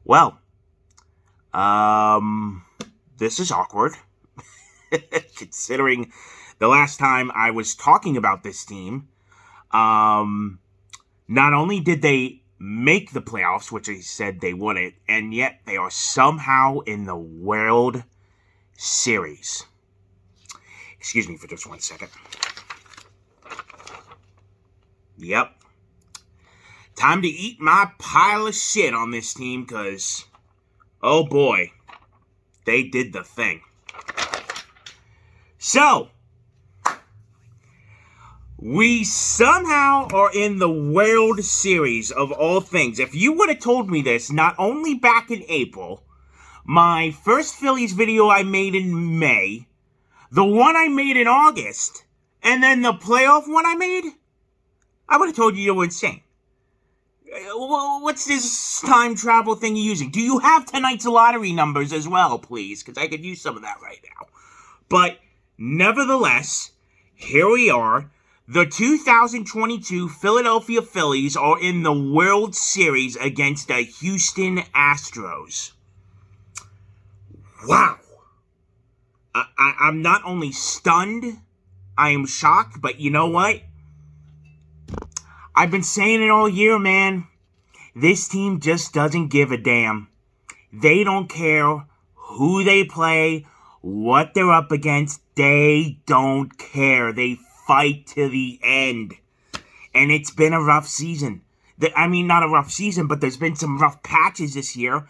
Well, this is awkward, considering the last time I was talking about this team, not only did they make the playoffs, which I said they wouldn't, and yet they are somehow in the World Series. Excuse me for just 1 second. Yep. Time to eat my pile of shit on this team, because, oh boy, they did the thing. So, we somehow are in the World Series of all things. If you would have told me this, not only back in April, my first Phillies video I made in May, the one I made in August, and then the playoff one I made, I would have told you were insane. What's this time travel thing you're using? Do you have tonight's lottery numbers as well, please? Because I could use some of that right now. But, nevertheless, here we are. The 2022 Philadelphia Phillies are in the World Series against the Houston Astros. Wow. I'm not only stunned, I am shocked, but you know what? I've been saying it all year, man. This team just doesn't give a damn. They don't care who they play, what they're up against. They don't care. They fight to the end. And it's been a rough season. I mean, not a rough season, but there's been some rough patches this year.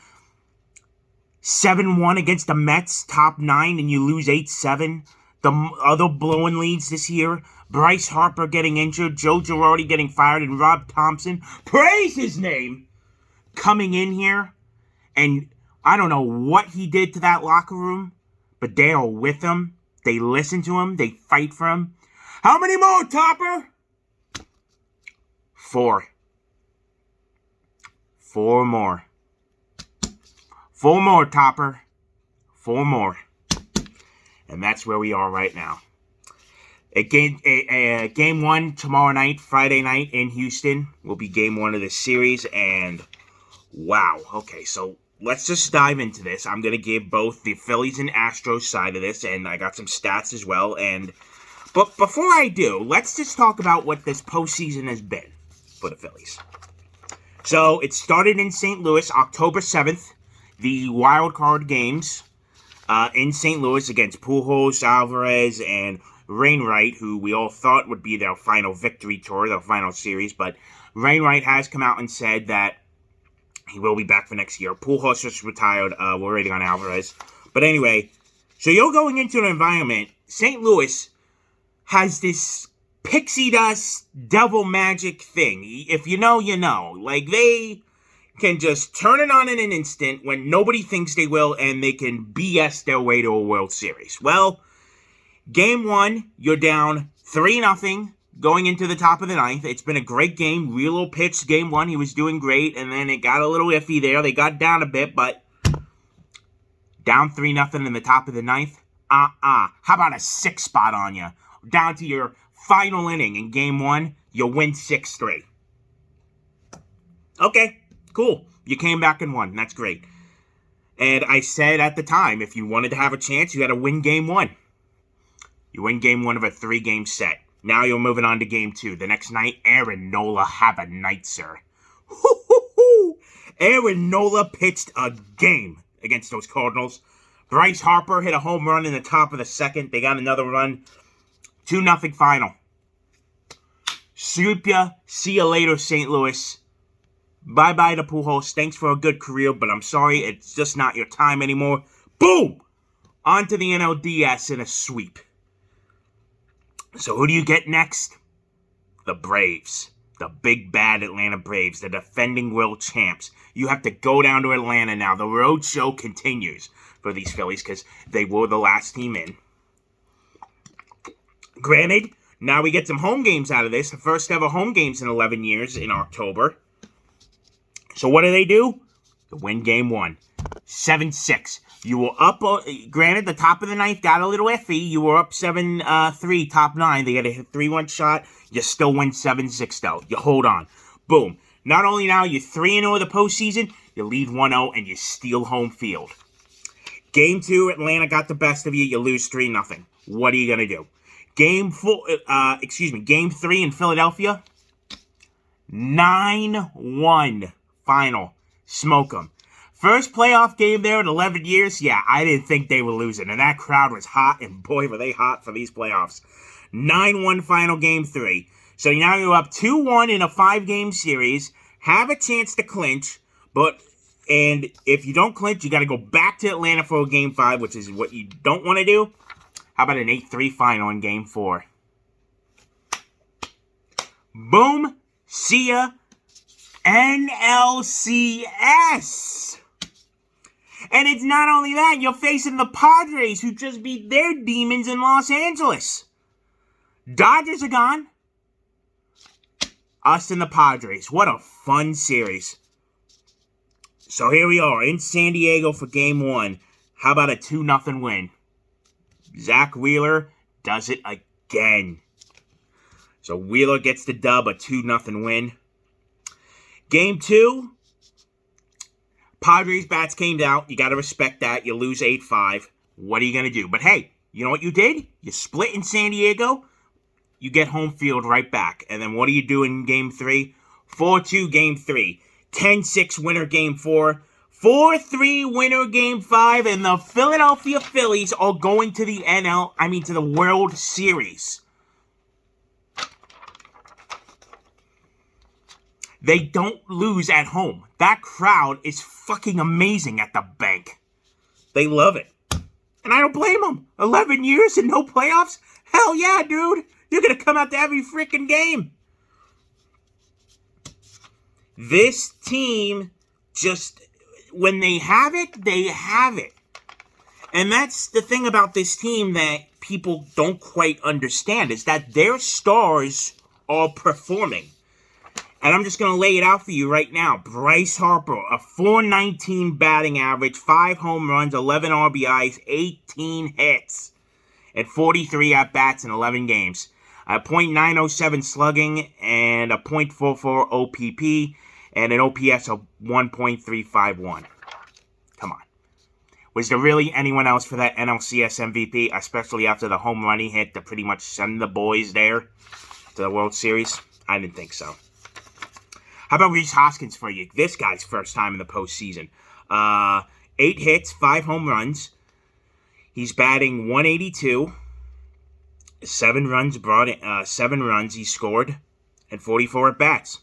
7-1 against the Mets, top 9, and you lose 8-7. The other blowing leads this year. Bryce Harper getting injured, Joe Girardi getting fired, and Rob Thompson, praise his name, coming in here. And I don't know what he did to that locker room, but they are with him. They listen to him. They fight for him. How many more, Topper? 4. 4 more. 4 more, Topper. 4 more. And that's where we are right now. Game 1 tomorrow night, Friday night in Houston, will be game 1 of this series. And wow. Okay, so let's just dive into this. I'm going to give both the Phillies and Astros side of this, and I got some stats as well. But before I do, let's just talk about what this postseason has been for the Phillies. So it started in St. Louis, October 7th, the wild card games in St. Louis against Pujols, Alvarez, and Wainwright, who we all thought would be their final victory tour, their final series, but Wainwright has come out and said that he will be back for next year. Pujols just retired. We're waiting on Alvarez. But anyway, so you're going into an environment. St. Louis has this pixie dust, devil magic thing. If you know, you know. Like, they can just turn it on in an instant when nobody thinks they will, and they can BS their way to a World Series. Well, Game 1, you're down 3-0 going into the top of the 9th. It's been a great game. Relo pitched Game 1. He was doing great, and then it got a little iffy there. They got down a bit, but down 3-0 in the top of the 9th. How about a 6 spot on you? Down to your final inning in Game 1, you win 6-3. Okay, cool. You came back and won. That's great. And I said at the time, if you wanted to have a chance, you had to win Game 1. You win Game 1 of a 3-game set. Now you're moving on to Game 2. The next night, Aaron Nola, have a night, sir. Aaron Nola pitched a game against those Cardinals. Bryce Harper hit a home run in the top of the 2nd. They got another run. 2-0 final. Swoop ya. See you later, St. Louis. Bye-bye to Pujols. Thanks for a good career, but I'm sorry, it's just not your time anymore. Boom! On to the NLDS in a sweep. So who do you get next? The Braves. The big bad Atlanta Braves. The defending world champs. You have to go down to Atlanta now. The road show continues for these Phillies because they were the last team in. Granted, now we get some home games out of this. The first ever home games in 11 years in October. So what do? They win Game 1. 7-6. You were up, granted, the top of the 9th got a little iffy. You were up 7-3, top 9. They had a 3-1 shot. You still win 7-6, though. You hold on. Boom. Not only now, you're 3-0 of the postseason, you lead 1-0, and you steal home field. Game 2, Atlanta got the best of you. You lose 3-0. What are you going to do? Game 3 in Philadelphia, 9-1 final. Smoke them. First playoff game there in 11 years. Yeah, I didn't think they were losing. And that crowd was hot. And boy, were they hot for these playoffs. 9-1 final game 3. So now you're up 2-1 in a 5-game series. Have a chance to clinch. And if you don't clinch, you got to go back to Atlanta for a game 5, which is what you don't want to do. How about an 8-3 final in game 4? Boom. See ya. NLCS. And it's not only that. You're facing the Padres, who just beat their demons in Los Angeles. Dodgers are gone. Us and the Padres. What a fun series. So here we are in San Diego for game 1. How about a 2-0 win? Zach Wheeler does it again. So Wheeler gets the dub, a 2-0 win. Game 2, Padres bats came out. You got to respect that. You lose 8-5. What are you going to do? But hey, you know what you did? You split in San Diego. You get home field right back. And then what do you do in Game 3? 4-2 Game 3. 10-6 winner Game 4. 4-3 winner Game 5. And the Philadelphia Phillies are going to the to the World Series. They don't lose at home. That crowd is fucking amazing at the bank. They love it. And I don't blame them. 11 years and no playoffs? Hell yeah, dude. You're going to come out to every freaking game. This team just, when they have it, they have it. And that's the thing about this team that people don't quite understand, is that their stars are performing. And I'm just going to lay it out for you right now. Bryce Harper, a .419 batting average, 5 home runs, 11 RBIs, 18 hits, and 43 at-bats in 11 games. A .907 slugging, and a .44 OPP, and an OPS of 1.351. Come on. Was there really anyone else for that NLCS MVP, especially after the home run he hit to pretty much send the boys there to the World Series? I didn't think so. How about Rhys Hoskins for you? This guy's first time in the postseason. 8 hits, 5 home runs. He's batting .182. 7 runs he scored, and 44 at-bats.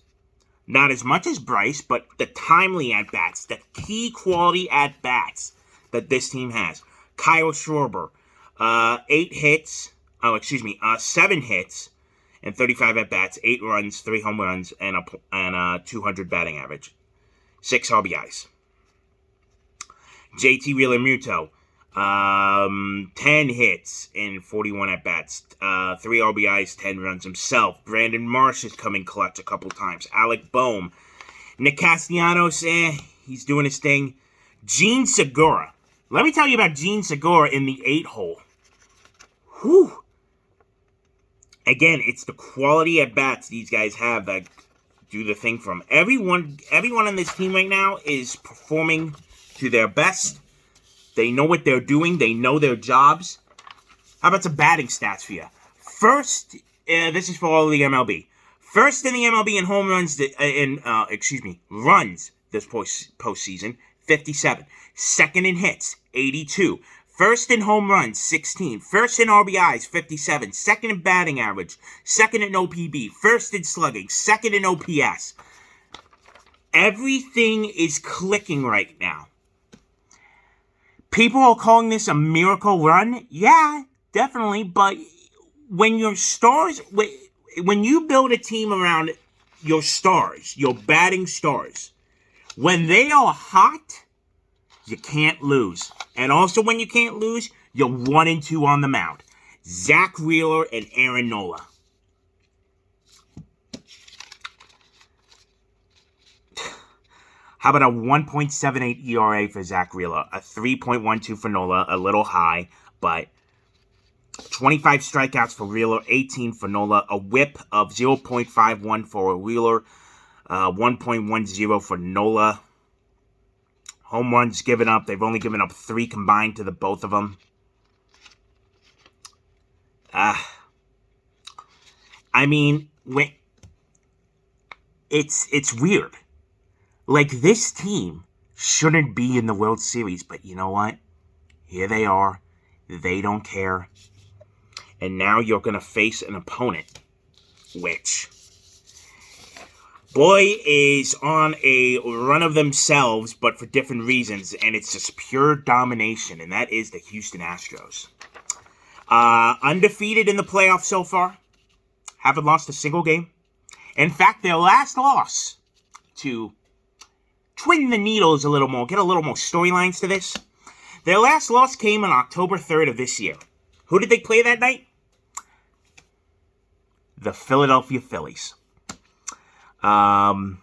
Not as much as Bryce, but the timely at-bats, the key quality at-bats that this team has. Kyle Schwarber, 7 hits, and 35 at-bats, 8 runs, 3 home runs, and a 200 batting average. 6 RBIs. JT Realmuto, 10 hits and 41 at-bats, 3 RBIs, 10 runs himself. Brandon Marsh has come in clutch a couple times. Alec Boehm. Nick Castellanos, he's doing his thing. Gene Segura. Let me tell you about Gene Segura in the 8-hole. Whew. Again, it's the quality at-bats these guys have that do the thing for them. Everyone on this team right now is performing to their best. They know what they're doing. They know their jobs. How about some batting stats for you? First, this is for all of the MLB. First in the MLB in home runs, runs this postseason, 57. Second in hits, 82. First in home runs, 16. First in RBIs, 57. Second in batting average. Second in OPB. First in slugging. Second in OPS. Everything is clicking right now. People are calling this a miracle run. Yeah, definitely. But when your stars, when you build a team around your stars, your batting stars, when they are hot, you can't lose. And also when you can't lose, you're 1-2 on the mound. Zach Wheeler and Aaron Nola. How about a 1.78 ERA for Zach Wheeler? A 3.12 for Nola, a little high, but 25 strikeouts for Wheeler, 18 for Nola. A whip of 0.51 for Wheeler, 1.10 for Nola. Home runs given up. They've only given up 3 combined to the both of them. I mean, it's weird. Like, this team shouldn't be in the World Series, but you know what? Here they are. They don't care. And now you're going to face an opponent, which, boy, is on a run of themselves, but for different reasons, and it's just pure domination, and that is the Houston Astros. Undefeated in the playoffs so far. Haven't lost a single game. In fact, their last loss, to twin the needles a little more, get a little more storylines to this, their last loss came on October 3rd of this year. Who did they play that night? The Philadelphia Phillies. Aaron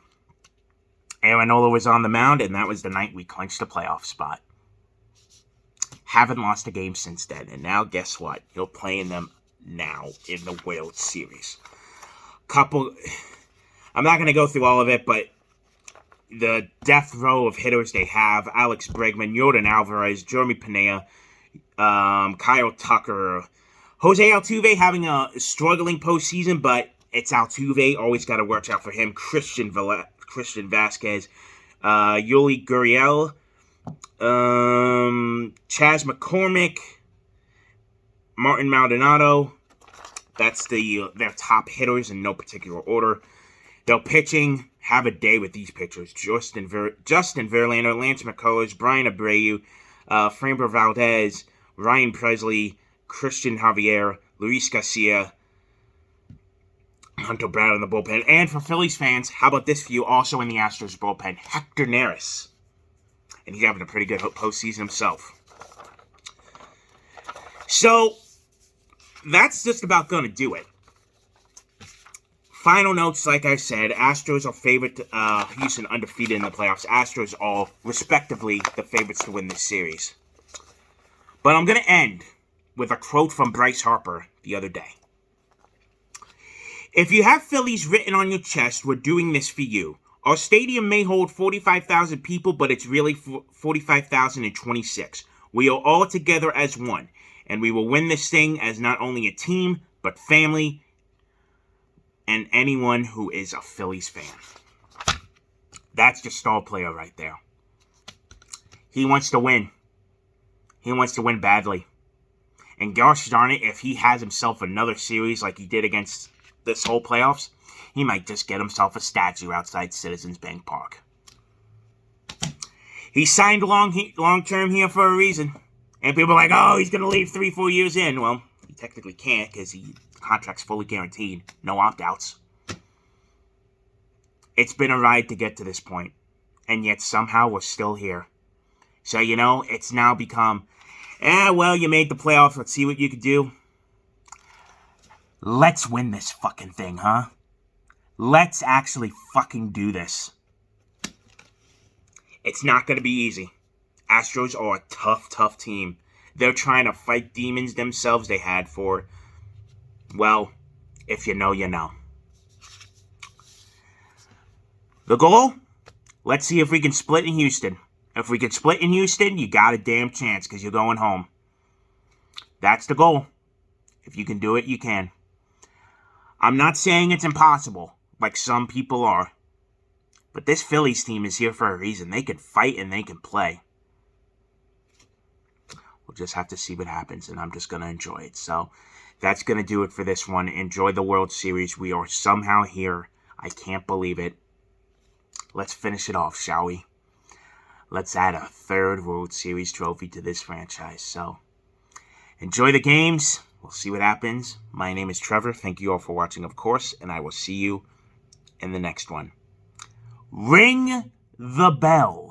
Nola was on the mound, and that was the night we clinched the playoff spot. Haven't lost a game since then, and now guess what? You're playing them now in the World Series. I'm not going to go through all of it, but the death row of hitters they have: Alex Bregman, Yordan Alvarez, Jeremy Pena, Kyle Tucker, Jose Altuve having a struggling postseason, but it's Altuve. Always got to watch out for him. Christian Vasquez, Yuli Gurriel, Chas McCormick, Martin Maldonado. That's their top hitters in no particular order. They're pitching. Have a day with these pitchers: Justin Verlander, Lance McCullers, Brian Abreu, Framber Valdez, Ryan Presley, Christian Javier, Luis Garcia, Hunter Brown in the bullpen. And for Phillies fans, how about this for you? Also in the Astros bullpen, Hector Neris. And he's having a pretty good postseason himself. So, that's just about going to do it. Final notes, like I said, Astros are favorite, Houston undefeated in the playoffs. Astros are, respectively, the favorites to win this series. But I'm going to end with a quote from Bryce Harper the other day. If you have Phillies written on your chest, we're doing this for you. Our stadium may hold 45,000 people, but it's really 45,026. We are all together as one, and we will win this thing as not only a team, but family, and anyone who is a Phillies fan. That's your star player right there. He wants to win. He wants to win badly. And gosh darn it, if he has himself another series like he did against this whole playoffs, he might just get himself a statue outside Citizens Bank Park. He signed long-term here for a reason. And people are like, oh, he's going to leave 3-4 years in. Well, he technically can't because the contract's fully guaranteed. No opt-outs. It's been a ride to get to this point. And yet somehow we're still here. So, you know, it's now become, well, you made the playoffs. Let's see what you could do. Let's win this fucking thing, huh? Let's actually fucking do this. It's not going to be easy. Astros are a tough, tough team. They're trying to fight demons themselves they had for, well, if you know, you know. The goal? Let's see if we can split in Houston. If we can split in Houston, you got a damn chance because you're going home. That's the goal. If you can do it, you can. I'm not saying it's impossible, like some people are. But this Phillies team is here for a reason. They can fight and they can play. We'll just have to see what happens, and I'm just going to enjoy it. So, that's going to do it for this one. Enjoy the World Series. We are somehow here. I can't believe it. Let's finish it off, shall we? Let's add a third World Series trophy to this franchise. So, enjoy the games. We'll see what happens. My name is Trevor. Thank you all for watching, of course, and I will see you in the next one. Ring the bell.